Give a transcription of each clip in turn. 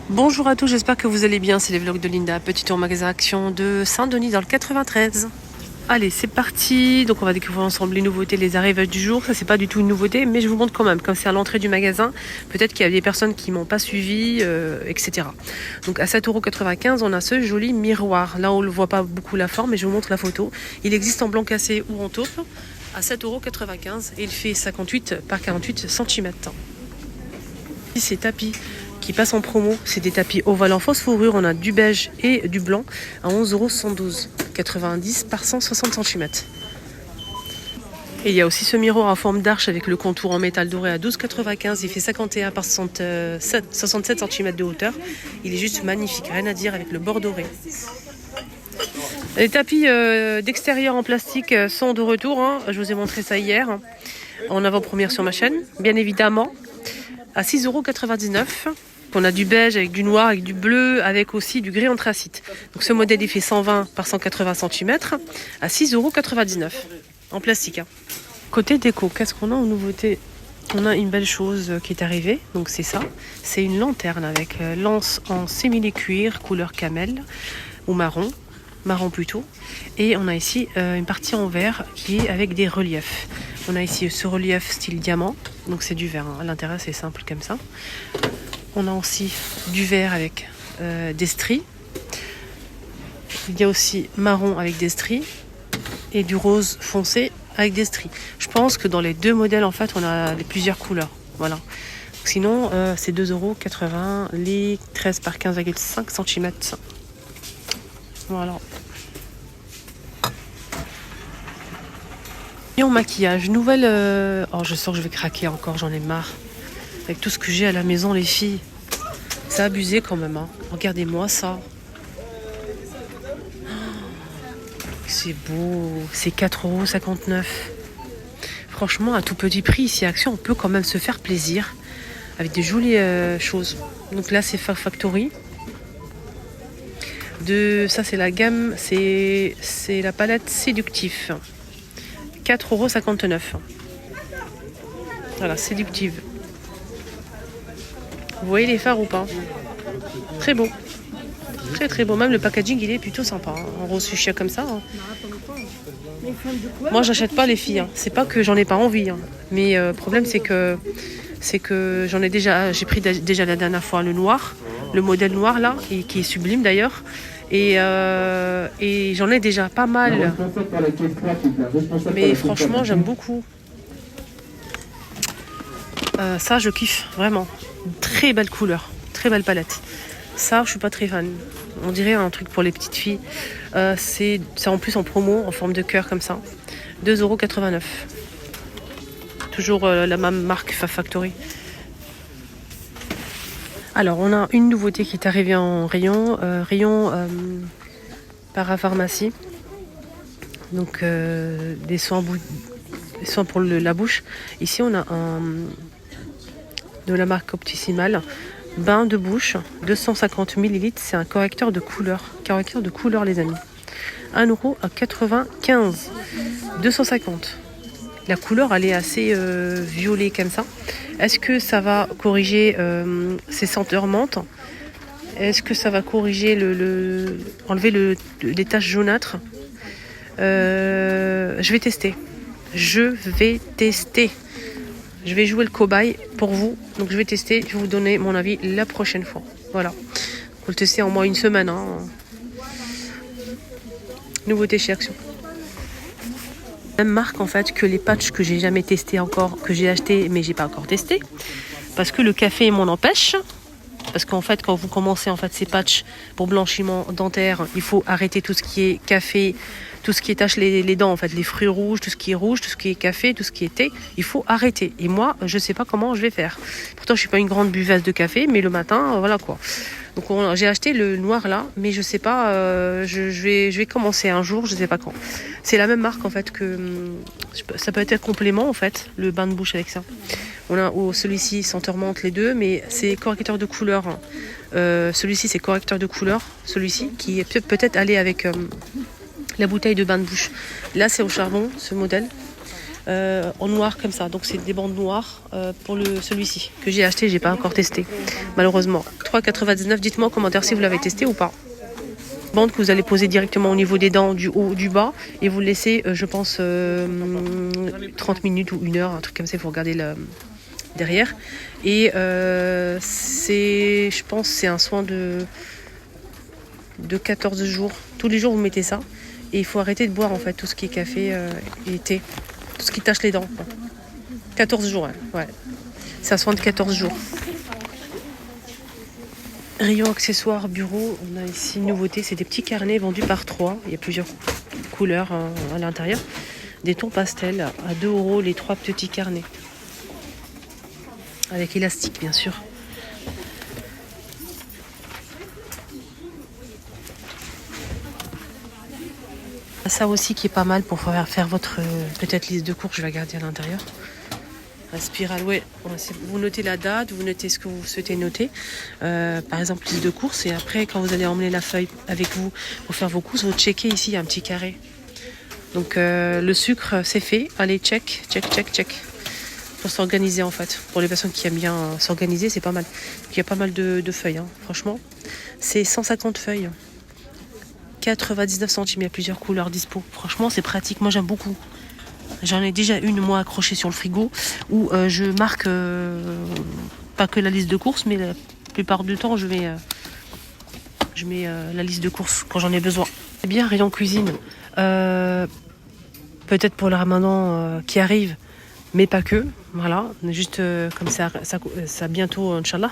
Bonjour à tous, j'espère que vous allez bien, c'est les vlogs de Linda, petit tour magasin Action de Saint-Denis dans le 93. Allez, c'est parti, donc on va découvrir ensemble les nouveautés, les arrivages du jour. Ça c'est pas du tout une nouveauté, mais je vous montre quand même, comme c'est à l'entrée du magasin, peut-être qu'il y a des personnes qui m'ont pas suivi, etc. Donc à 7,95 €, on a ce joli miroir. Là on ne voit pas beaucoup la forme, mais je vous montre la photo. Il existe en blanc cassé ou en taupe, à 7,95 € et il fait 58 par 48 cm. Ces tapis qui passent en promo, c'est des tapis ovales en fausse fourrure. On a du beige et du blanc à 11,112 €, 90 par 160 cm. Et il y a aussi ce miroir en forme d'arche avec le contour en métal doré à 12,95 €. Il fait 51 par 67 cm de hauteur. Il est juste magnifique, rien à dire avec le bord doré. Les tapis d'extérieur en plastique sont de retour. Je vous ai montré ça hier en avant-première sur ma chaîne, bien évidemment, à 6,99 €. On a du beige avec du noir, avec du bleu, avec aussi du gris anthracite. Donc ce modèle il fait 120 par 180 cm à 6,99 € en plastique. Côté déco, qu'est-ce qu'on a en nouveauté? On a une belle chose qui est arrivée, donc c'est ça. C'est une lanterne avec lance en simili-cuir, couleur camel ou marron plutôt. Et on a ici une partie en verre qui est avec des reliefs. On a ici ce relief style diamant, donc c'est du verre. À l'intérieur c'est simple comme ça. On a aussi du vert avec des stries. Il y a aussi marron avec des stries et du rose foncé avec des stries. Je pense que dans les deux modèles, en fait, on a plusieurs couleurs. Voilà. Sinon, c'est 2,80 €, les 13 par 15,5 cm. Voilà. Et en maquillage, nouvelle... Oh, je sens que je vais craquer encore, j'en ai marre. Avec tout ce que j'ai à la maison, les filles. C'est abusé quand même. Regardez-moi ça. C'est beau. C'est 4,59 €. Franchement, à tout petit prix, ici à Action, on peut quand même se faire plaisir. Avec des jolies choses. Donc là, c'est Factory. Ça, c'est la gamme. C'est la palette séductif. 4,59 €. Voilà, séductive. Vous voyez les fards ou pas? Très beau. Très très beau. Même le packaging il est plutôt sympa. En rose fuchsia comme ça. Moi j'achète pas les filles. C'est pas que j'en ai pas envie. Mais le problème c'est que j'en ai déjà. J'ai pris déjà la dernière fois le noir. Le modèle noir là. Et qui est sublime d'ailleurs. Et j'en ai déjà pas mal. Mais franchement j'aime beaucoup. Ça je kiffe vraiment. Très belle couleur. Très belle palette. Ça, je suis pas très fan. On dirait un truc pour les petites filles. C'est en plus en promo, en forme de cœur comme ça. 2,89 €. Toujours la même marque Factory. Alors, on a une nouveauté qui est arrivée en rayon. Parapharmacie. Donc, des soins pour la bouche. Ici, on a de la marque Optissimal. Bain de bouche, 250 ml, c'est un correcteur de couleur. Correcteur de couleur, les amis. 1,95 €. 250. La couleur, elle est assez violet comme ça. Est-ce que ça va corriger ces senteurs menthe? Est-ce que ça va corriger enlever les taches jaunâtres? Je vais tester. Je vais jouer le cobaye pour vous. Donc je vais tester. Je vais vous donner mon avis la prochaine fois. Voilà. Faut le tester en moins une semaine. Nouveauté chez Action. Même marque en fait que les patchs que j'ai jamais testé encore, que j'ai acheté mais j'ai pas encore testé. Parce que le café m'en empêche. Parce qu'en fait quand vous commencez en fait ces patchs pour blanchiment dentaire, il faut arrêter tout ce qui est café, tout ce qui tache les dents, en fait, les fruits rouges, tout ce qui est rouge, tout ce qui est café, tout ce qui est thé, il faut arrêter. Et moi, je sais pas comment je vais faire. Pourtant, je suis pas une grande buveuse de café, mais le matin, voilà quoi. Donc j'ai acheté le noir là, mais je sais pas, je vais commencer un jour, je sais pas quand. C'est la même marque en fait que ça peut être un complément en fait, le bain de bouche avec ça. On a celui-ci senteur menthe les deux, mais c'est correcteur de couleur. Celui-ci c'est correcteur de couleur, celui-ci qui est peut-être allé avec la bouteille de bain de bouche. Là c'est au charbon ce modèle. en noir comme ça. Donc c'est des bandes noires pour celui-ci que j'ai acheté, j'ai pas encore testé malheureusement. 3,99. Dites-moi en commentaire si vous l'avez testé ou pas. Bande que vous allez poser directement au niveau des dents, du haut, du bas, et vous le laissez, je pense, 30 minutes ou 1 heure, un truc comme ça, il faut regarder derrière. Et je pense, c'est un soin de 14 jours. Tous les jours, vous mettez ça, et il faut arrêter de boire en fait tout ce qui est café et thé, tout ce qui tâche les dents. 14 jours, ouais. C'est un soin de 14 jours. Rayon accessoires bureau, on a ici une nouveauté, c'est des petits carnets vendus par 3. Il y a plusieurs couleurs à l'intérieur. Des tons pastels à 2 € les 3 petits carnets. Avec élastique bien sûr. Ça aussi qui est pas mal pour faire votre peut-être liste de courses, je vais regarder à l'intérieur. La spirale, ouais. Vous notez la date, vous notez ce que vous souhaitez noter. Par exemple, liste de courses. Et après, quand vous allez emmener la feuille avec vous pour faire vos courses, vous checkez ici, il y a un petit carré. Donc le sucre, c'est fait. Allez, check. Pour s'organiser en fait. Pour les personnes qui aiment bien s'organiser, c'est pas mal. Il y a pas mal de feuilles, hein. Franchement. C'est 150 feuilles. 99 centimes, il y a plusieurs couleurs dispo. Franchement, c'est pratique. Moi, j'aime beaucoup. J'en ai déjà une, moi, accrochée sur le frigo, où je marque pas que la liste de courses, mais la plupart du temps, je mets la liste de courses quand j'en ai besoin. C'est bien, rayon cuisine. Peut-être pour le ramadan qui arrive, mais pas que. Voilà, juste comme ça bientôt, Inch'Allah.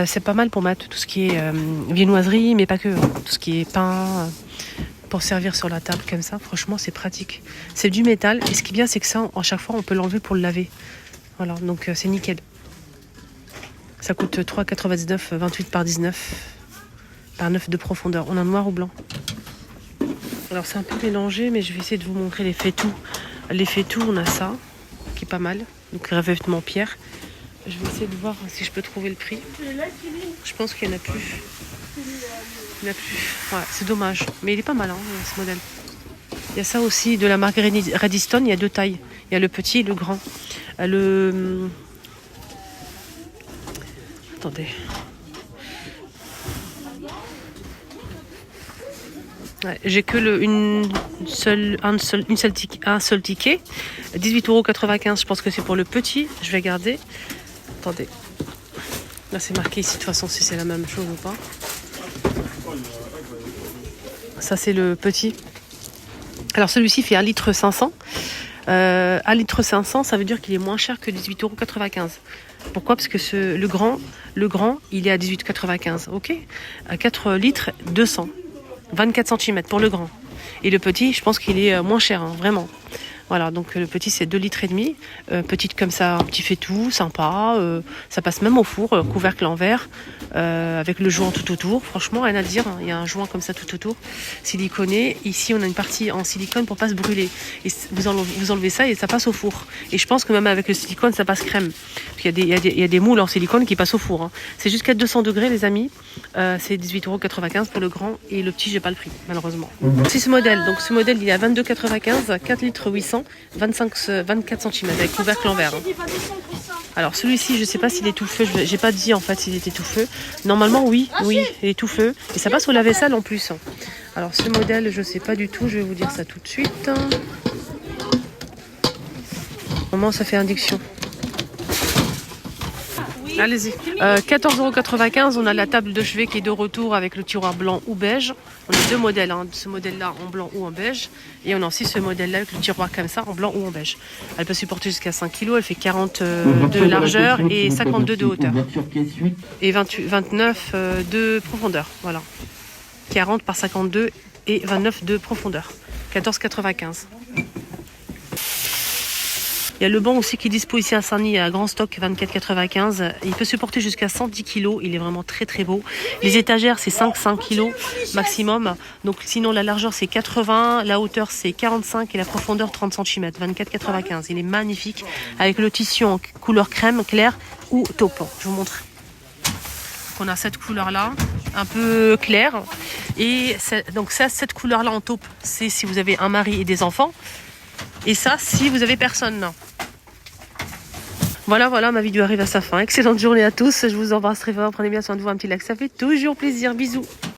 C'est pas mal pour mettre tout ce qui est viennoiserie, mais pas que. Tout ce qui est pain... pour servir sur la table comme ça, franchement c'est pratique. C'est du métal et ce qui est bien c'est que ça, à chaque fois on peut l'enlever pour le laver. Voilà, donc c'est nickel. Ça coûte 3,99, 28 par 19 par 9 de profondeur. On a noir ou blanc. Alors c'est un peu mélangé mais je vais essayer de vous montrer les faitout. Les faitout, on a ça qui est pas mal. Donc revêtement pierre. Je vais essayer de voir si je peux trouver le prix. Je pense qu'il n'y en a plus. Il n'y en a plus. Ouais, c'est dommage. Mais il est pas mal, hein, ce modèle. Il y a ça aussi de la marque Redstone. Il y a 2 tailles. Il y a le petit et le grand. Attendez. Ouais, j'ai que un seul ticket. 18,95 €. Je pense que c'est pour le petit. Je vais garder. Attendez. Là, c'est marqué ici de toute façon si c'est la même chose ou pas. Ça, c'est le petit. Alors, celui-ci fait 1,5 litre. 1,5 litre, ça veut dire qu'il est moins cher que 18,95 €. Pourquoi? Parce que le grand, il est à 18,95 €. Ok? À 4 litres, 200. 24 cm pour le grand. Et le petit, je pense qu'il est moins cher, hein, vraiment. Voilà, donc le petit c'est 2,5 litres. Petite comme ça, un petit faitout, sympa. Ça passe même au four, couvercle en verre, avec le joint tout autour. Franchement, rien à dire, hein. Il y a un joint comme ça tout autour, siliconé. Ici, on a une partie en silicone pour pas se brûler. Et vous enlevez ça et ça passe au four. Et je pense que même avec le silicone, ça passe crème. Parce qu'il y a des moules en silicone qui passent au four, hein. C'est jusqu'à 200 degrés, les amis. C'est 18,95 € pour le grand et le petit, j'ai pas le prix, malheureusement. C'est ce modèle. Donc ce modèle, il est à 22,95 €, 4 litres 800. 24 cm avec couvercle en verre. Hein. Alors celui-ci, je sais pas s'il est tout feu. J'ai pas dit en fait s'il était tout feu. Normalement oui, il est tout feu. Et ça passe au lave-vaisselle en plus. Alors ce modèle, je sais pas du tout. Je vais vous dire ça tout de suite. Comment ça fait induction? Allez-y. 14,95 €. On a la table de chevet qui est de retour avec le tiroir blanc ou beige. On a 2 modèles, hein. Ce modèle-là en blanc ou en beige. Et on a aussi ce modèle-là avec le tiroir comme ça en blanc ou en beige. Elle peut supporter jusqu'à 5 kg. Elle fait 40 de largeur et 52 de hauteur. Et 29 de profondeur. Voilà. 40 par 52 et 29 de profondeur. 14,95 €. Il y a le banc aussi qui dispose ici à Saint-Denis à grand stock, 24,95 €. Il peut supporter jusqu'à 110 kg. Il est vraiment très très beau. Les étagères, c'est 5 kg maximum. Donc sinon, la largeur, c'est 80. La hauteur, c'est 45. Et la profondeur, 30 cm. 24,95 €. Il est magnifique avec le tissu en couleur crème, clair ou taupe. Je vous montre. Donc on a cette couleur-là, un peu claire. Et donc ça, cette couleur-là en taupe, c'est si vous avez un mari et des enfants. Et ça, si vous avez personne, non. Voilà, ma vidéo arrive à sa fin. Excellente journée à tous. Je vous embrasse très fort. Prenez bien soin de vous. Un petit like, ça fait toujours plaisir. Bisous.